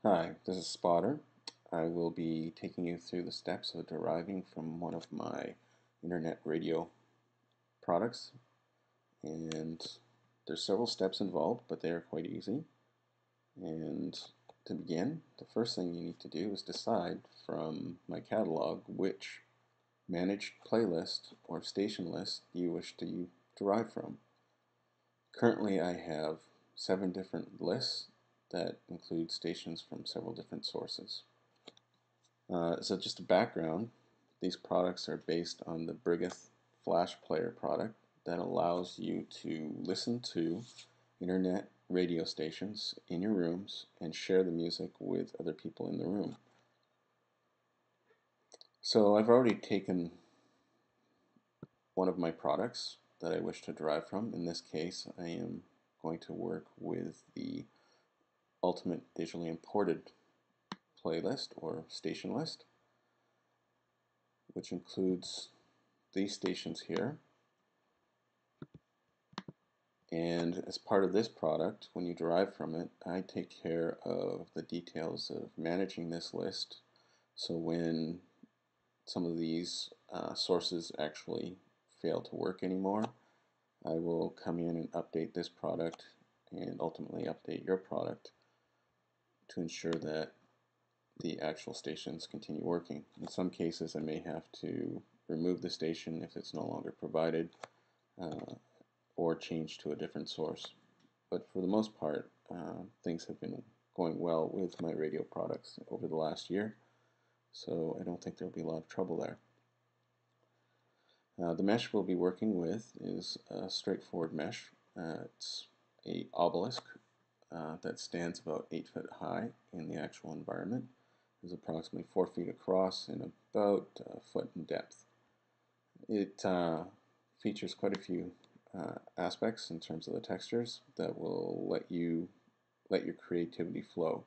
Hi, this is Spotter. I will be taking you through the steps of deriving from one of my internet radio products. And there's several steps involved, but they are quite easy. And to begin, the first thing you need to do is decide from my catalog which managed playlist or station list you wish to derive from. Currently, I have 7 different lists that include stations from several different sources. So just a background, these products are based on the Briggeth Flash Player product that allows you to listen to internet radio stations in your rooms and share the music with other people in the room. So I've already taken one of my products that I wish to derive from. In this case, I am going to work with the Ultimate Digitally Imported playlist or station list, which includes these stations here. And as part of this product, when you derive from it, I take care of the details of managing this list. So when some of these sources actually fail to work anymore, I will come in and update this product and ultimately update your product to ensure that the actual stations continue working. In some cases, I may have to remove the station if it's no longer provided or change to a different source. But for the most part, things have been going well with my radio products over the last year, so I don't think there'll be a lot of trouble there. The mesh we'll be working with is a straightforward mesh. It's a obelisk that stands about 8 foot high in the actual environment. It's approximately 4 feet across and about a foot in depth. It features quite a few aspects in terms of the textures that will let your creativity flow.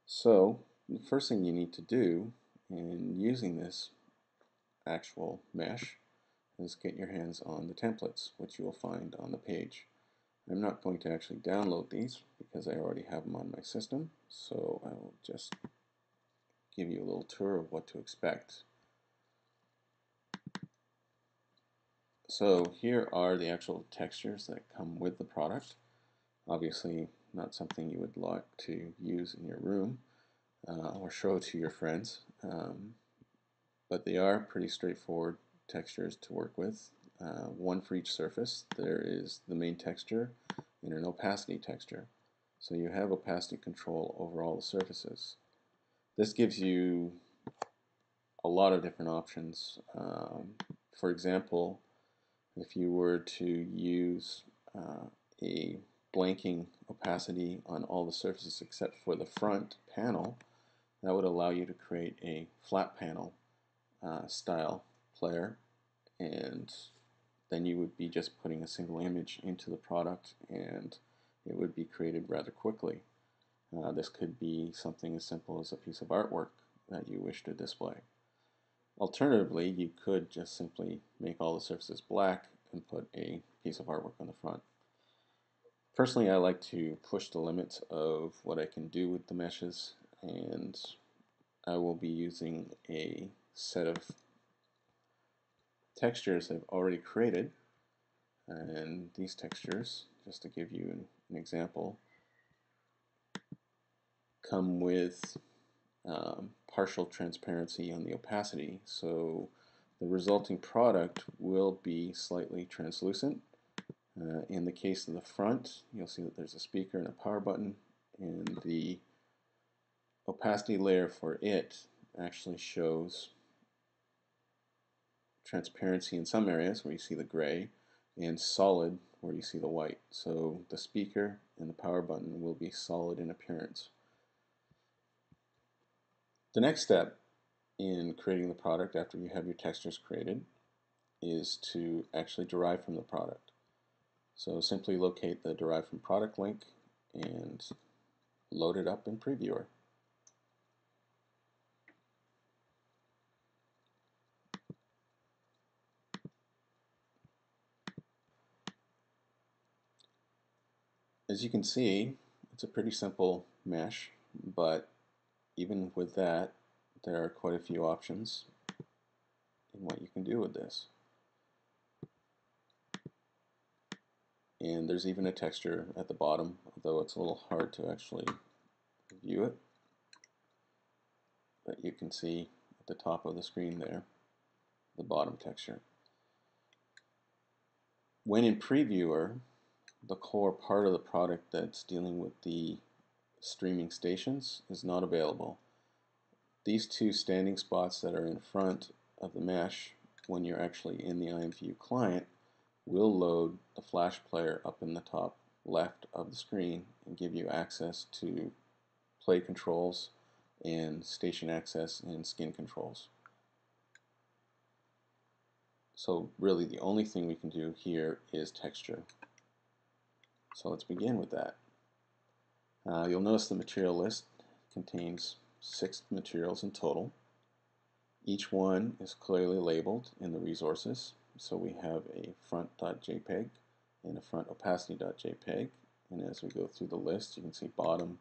So the first thing you need to do in using this actual mesh is get your hands on the templates, which you will find on the page. I'm not going to actually download these because I already have them on my system, so I will just give you a little tour of what to expect. So here are the actual textures that come with the product. Obviously not something you would like to use in your room or show to your friends, but they are pretty straightforward textures to work with. One for each surface. There is the main texture and an opacity texture. So you have opacity control over all the surfaces. This gives you a lot of different options. For example, if you were to use a blanking opacity on all the surfaces except for the front panel, that would allow you to create a flat panel style player, and then you would be just putting a single image into the product and it would be created rather quickly. This could be something as simple as a piece of artwork that you wish to display. Alternatively, you could just simply make all the surfaces black and put a piece of artwork on the front. Personally, I like to push the limits of what I can do with the meshes, and I will be using a set of textures I've already created. And these textures, just to give you an example, come with partial transparency on the opacity, so the resulting product will be slightly translucent. In the case of the front, you'll see that there's a speaker and a power button, and the opacity layer for it actually shows transparency in some areas where you see the gray, and solid where you see the white. So the speaker and the power button will be solid in appearance. The next step in creating the product after you have your textures created is to actually derive from the product. So simply locate the derive from product link and load it up in Previewer. As you can see, it's a pretty simple mesh. but even with that, there are quite a few options in what you can do with this. And there's even a texture at the bottom, although it's a little hard to actually view it. But you can see at the top of the screen there, the bottom texture. When in Previewer, the core part of the product that's dealing with the streaming stations is not available. These two standing spots that are in front of the mesh when you're actually in the IMVU client will load the Flash player up in the top left of the screen and give you access to play controls and station access and skin controls. So really the only thing we can do here is texture. So let's begin with that. You'll notice the material list contains 6 materials in total. Each one is clearly labeled in the resources. So we have a front.jpg and a front opacity.jpg. And as we go through the list, you can see bottom,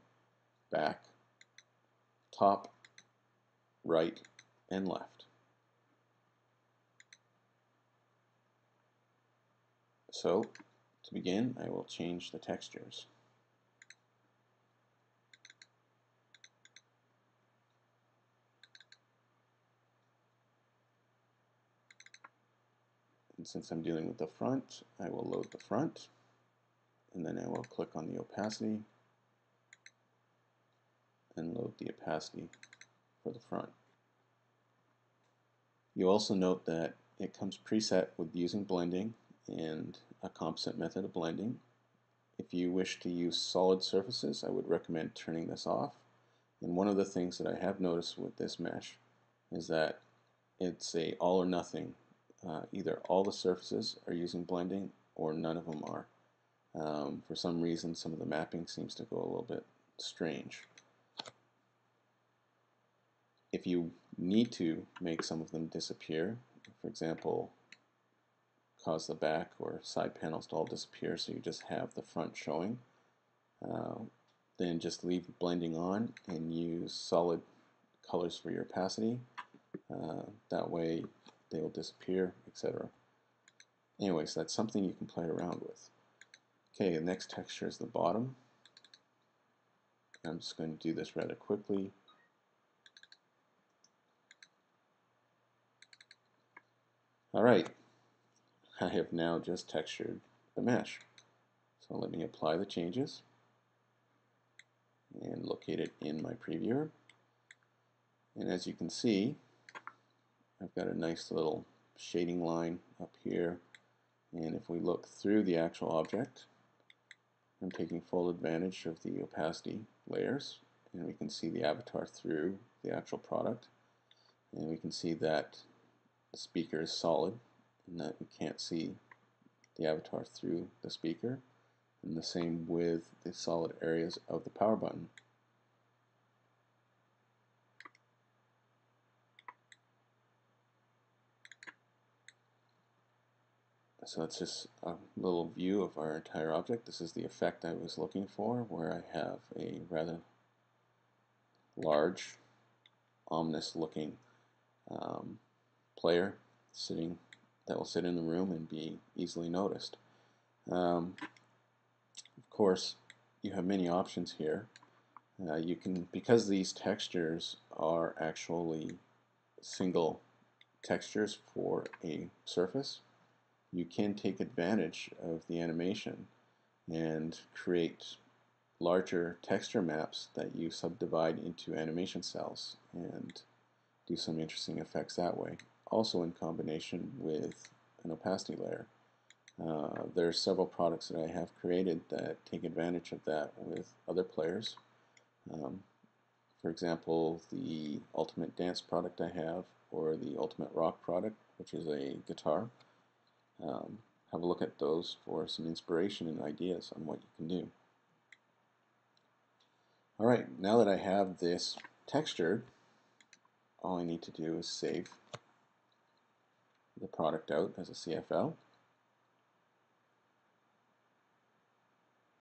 back, top, right, and left. So to begin, I will change the textures. And since I'm dealing with the front, I will load the front, and then I will click on the opacity and load the opacity for the front. You also note that it comes preset with using blending and a composite method of blending. If you wish to use solid surfaces, I would recommend turning this off. And one of the things that I have noticed with this mesh is that it's a all or nothing. Either all the surfaces are using blending or none of them are. For some reason, some of the mapping seems to go a little bit strange. If you need to make some of them disappear, for example, cause the back or side panels to all disappear so you just have the front showing, then just leave blending on and use solid colors for your opacity. That way they will disappear, etc. Anyways, that's something you can play around with. Okay, the next texture is the bottom. I'm just going to do this rather quickly. Alright, I have now just textured the mesh. So let me apply the changes and locate it in my previewer. And as you can see, I've got a nice little shading line up here. And if we look through the actual object, I'm taking full advantage of the opacity layers, and we can see the avatar through the actual product. And we can see that the speaker is solid and that we can't see the avatar through the speaker. And the same with the solid areas of the power button. So that's just a little view of our entire object. This is the effect I was looking for, where I have a rather large, ominous looking player that will sit in the room and be easily noticed. Of course, you have many options here. You can, because these textures are actually single textures for a surface, you can take advantage of the animation and create larger texture maps that you subdivide into animation cells and do some interesting effects that way, also in combination with an opacity layer. There are several products that I have created that take advantage of that with other players. For example, the Ultimate Dance product I have, or the Ultimate Rock product, which is a guitar. Have a look at those for some inspiration and ideas on what you can do. Alright, now that I have this textured, all I need to do is save the product out as a CFL.